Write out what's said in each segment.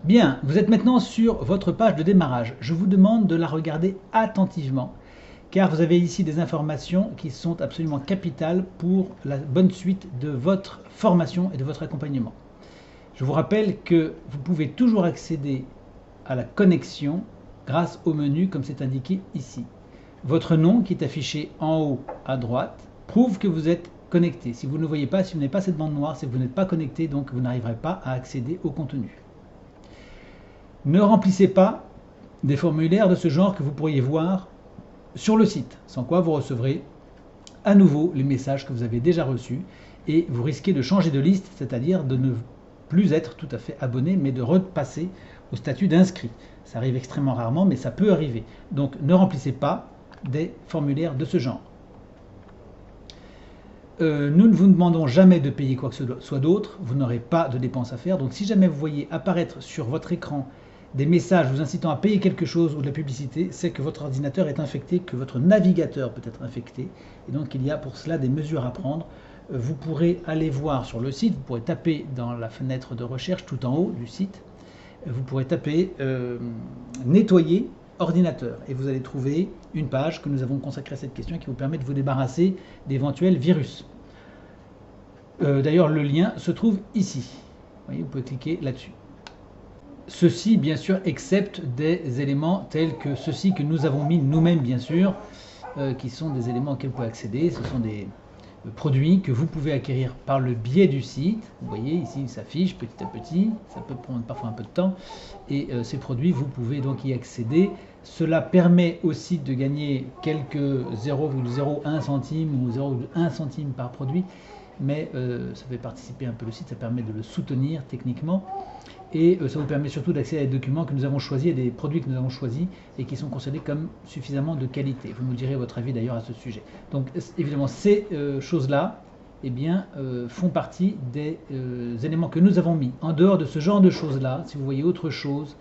Bien, vous êtes maintenant sur votre page de démarrage. Je vous demande de la regarder attentivement car vous avez ici des informations qui sont absolument capitales pour la bonne suite de votre formation et de votre accompagnement. Je vous rappelle que vous pouvez toujours accéder à la connexion grâce au menu comme c'est indiqué ici. Votre nom qui est affiché en haut à droite prouve que vous êtes connecté. Si vous ne le voyez pas, si vous n'avez pas cette bande noire, c'est que vous n'êtes pas connecté, donc vous n'arriverez pas à accéder au contenu. Ne remplissez pas des formulaires de ce genre que vous pourriez voir sur le site, sans quoi vous recevrez à nouveau les messages que vous avez déjà reçus et vous risquez de changer de liste, c'est-à-dire de ne plus être tout à fait abonné, mais de repasser au statut d'inscrit. Ça arrive extrêmement rarement, mais ça peut arriver. Donc ne remplissez pas des formulaires de ce genre. Nous ne vous demandons jamais de payer quoi que ce soit d'autre, vous n'aurez pas de dépenses à faire. Donc si jamais vous voyez apparaître sur votre écran des messages vous incitant à payer quelque chose ou de la publicité, c'est que votre ordinateur est infecté, que votre navigateur peut être infecté. Et donc il y a pour cela des mesures à prendre. Vous pourrez aller voir sur le site, vous pourrez taper dans la fenêtre de recherche tout en haut du site, vous pourrez taper nettoyer ordinateur et vous allez trouver une page que nous avons consacrée à cette question qui vous permet de vous débarrasser d'éventuels virus. D'ailleurs le lien se trouve ici, vous voyez, vous pouvez cliquer là-dessus. Ceci bien sûr excepte des éléments tels que ceux-ci que nous avons mis nous-mêmes bien sûr, qui sont des éléments auxquels vous pouvez accéder, ce sont des produits que vous pouvez acquérir par le biais du site. Vous voyez ici il s'affiche petit à petit, ça peut prendre parfois un peu de temps et ces produits vous pouvez donc y accéder. Cela permet au site de gagner quelques 0,01 centime ou 0,1 centime par produit, mais ça fait participer un peu le site, ça permet de le soutenir techniquement et ça vous permet surtout d'accéder à des documents que nous avons choisis, à des produits que nous avons choisis et qui sont considérés comme suffisamment de qualité. Vous nous direz votre avis d'ailleurs à ce sujet. Donc évidemment ces choses-là font partie des éléments que nous avons mis. En dehors de ce genre de choses-là, si vous voyez autre chose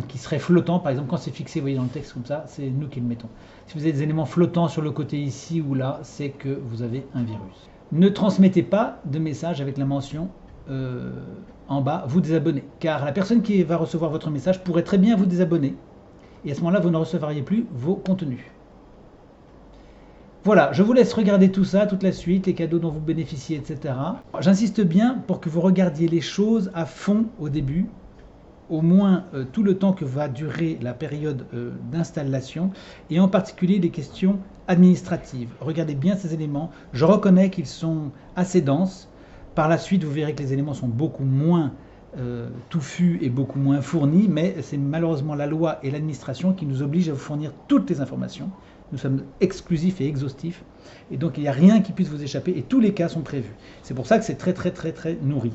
qui serait flottant, par exemple quand c'est fixé, vous voyez dans le texte comme ça, c'est nous qui le mettons. Si vous avez des éléments flottants sur le côté ici ou là, c'est que vous avez un virus. Ne transmettez pas de message avec la mention en bas, vous désabonner, car la personne qui va recevoir votre message pourrait très bien vous désabonner, et à ce moment-là, vous ne recevriez plus vos contenus. Voilà, je vous laisse regarder tout ça, toute la suite, les cadeaux dont vous bénéficiez, etc. J'insiste bien pour que vous regardiez les choses à fond au début, au moins tout le temps que va durer la période d'installation, et en particulier les questions administratives. Regardez bien ces éléments, je reconnais qu'ils sont assez denses. Par la suite, vous verrez que les éléments sont beaucoup moins touffus et beaucoup moins fournis, mais c'est malheureusement la loi et l'administration qui nous obligent à vous fournir toutes les informations. Nous sommes exclusifs et exhaustifs, et donc il n'y a rien qui puisse vous échapper, et tous les cas sont prévus. C'est pour ça que c'est très nourri.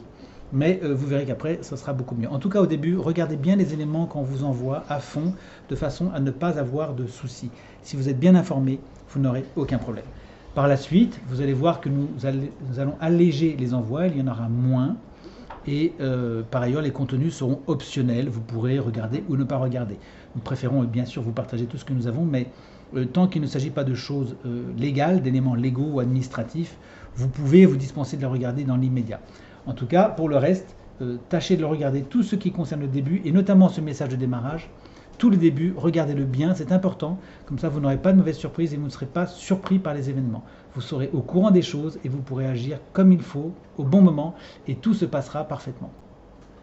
Mais vous verrez qu'après, ça sera beaucoup mieux. En tout cas, au début, regardez bien les éléments qu'on vous envoie à fond, de façon à ne pas avoir de soucis. Si vous êtes bien informé, vous n'aurez aucun problème. Par la suite, vous allez voir que nous allons alléger les envois, il y en aura moins. Et par ailleurs, les contenus seront optionnels, vous pourrez regarder ou ne pas regarder. Nous préférons bien sûr vous partager tout ce que nous avons, mais tant qu'il ne s'agit pas de choses légales, d'éléments légaux ou administratifs, vous pouvez vous dispenser de les regarder dans l'immédiat. En tout cas, pour le reste, tâchez de le regarder, tout ce qui concerne le début, et notamment ce message de démarrage. Tout le début, regardez-le bien, c'est important, comme ça vous n'aurez pas de mauvaise surprise et vous ne serez pas surpris par les événements. Vous serez au courant des choses et vous pourrez agir comme il faut, au bon moment, et tout se passera parfaitement.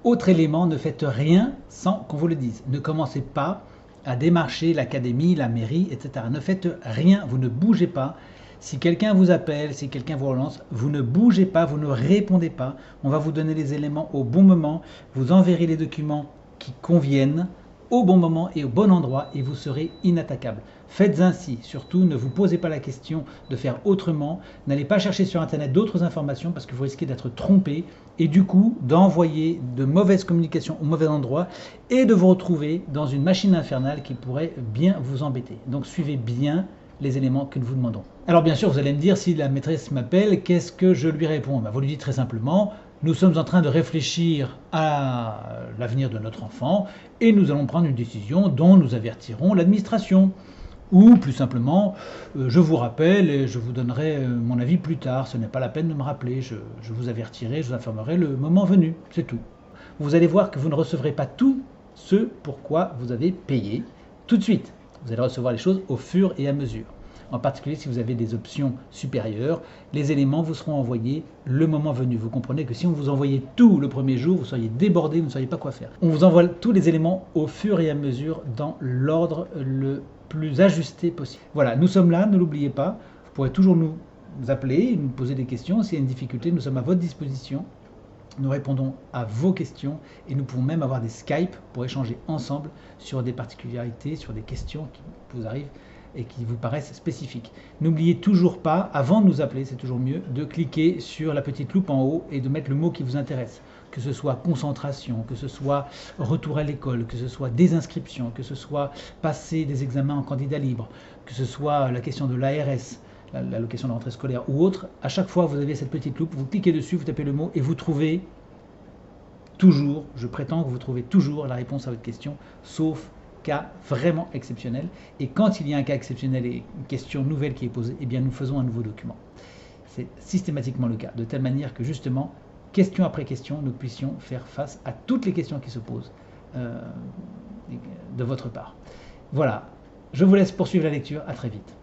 Autre élément, ne faites rien sans qu'on vous le dise. Ne commencez pas à démarcher l'académie, la mairie, etc. Ne faites rien, vous ne bougez pas. Si quelqu'un vous appelle, si quelqu'un vous relance, vous ne bougez pas, vous ne répondez pas. On va vous donner les éléments au bon moment, vous enverrez les documents qui conviennent, au bon moment et au bon endroit et vous serez inattaquable. Faites ainsi, surtout ne vous posez pas la question de faire autrement, n'allez pas chercher sur internet d'autres informations parce que vous risquez d'être trompé et du coup d'envoyer de mauvaises communications au mauvais endroit et de vous retrouver dans une machine infernale qui pourrait bien vous embêter. Donc suivez bien les éléments que nous vous demandons. Alors bien sûr vous allez me dire, si la maîtresse m'appelle, qu'est-ce que je lui réponds? Vous lui dites très simplement, nous sommes en train de réfléchir à l'avenir de notre enfant et nous allons prendre une décision dont nous avertirons l'administration. Ou plus simplement, je vous rappelle et je vous donnerai mon avis plus tard, ce n'est pas la peine de me rappeler, je vous avertirai, je vous informerai le moment venu, c'est tout. vous allez voir que vous ne recevrez pas tout ce pourquoi vous avez payé tout de suite. Vous allez recevoir les choses au fur et à mesure. En particulier, si vous avez des options supérieures, les éléments vous seront envoyés le moment venu. Vous comprenez que si on vous envoyait tout le premier jour, vous seriez débordé, vous ne sauriez pas quoi faire. On vous envoie tous les éléments au fur et à mesure dans l'ordre le plus ajusté possible. Voilà, nous sommes là, ne l'oubliez pas. Vous pourrez toujours nous appeler, nous poser des questions. S'il y a une difficulté, nous sommes à votre disposition. Nous répondons à vos questions et nous pouvons même avoir des Skype pour échanger ensemble sur des particularités, sur des questions qui vous arrivent et qui vous paraissent spécifiques. N'oubliez toujours pas, avant de nous appeler, c'est toujours mieux, de cliquer sur la petite loupe en haut et de mettre le mot qui vous intéresse. Que ce soit concentration, que ce soit retour à l'école, que ce soit désinscription, que ce soit passer des examens en candidat libre, que ce soit la question de l'ARS, l'allocation de rentrée scolaire ou autre, à chaque fois vous avez cette petite loupe, vous cliquez dessus, vous tapez le mot et vous trouvez toujours, je prétends que vous trouvez toujours la réponse à votre question, sauf cas vraiment exceptionnel. Et quand il y a un cas exceptionnel et une question nouvelle qui est posée, eh bien nous faisons un nouveau document. C'est systématiquement le cas, de telle manière que justement, question après question, nous puissions faire face à toutes les questions qui se posent de votre part. Voilà, je vous laisse poursuivre la lecture, à très vite.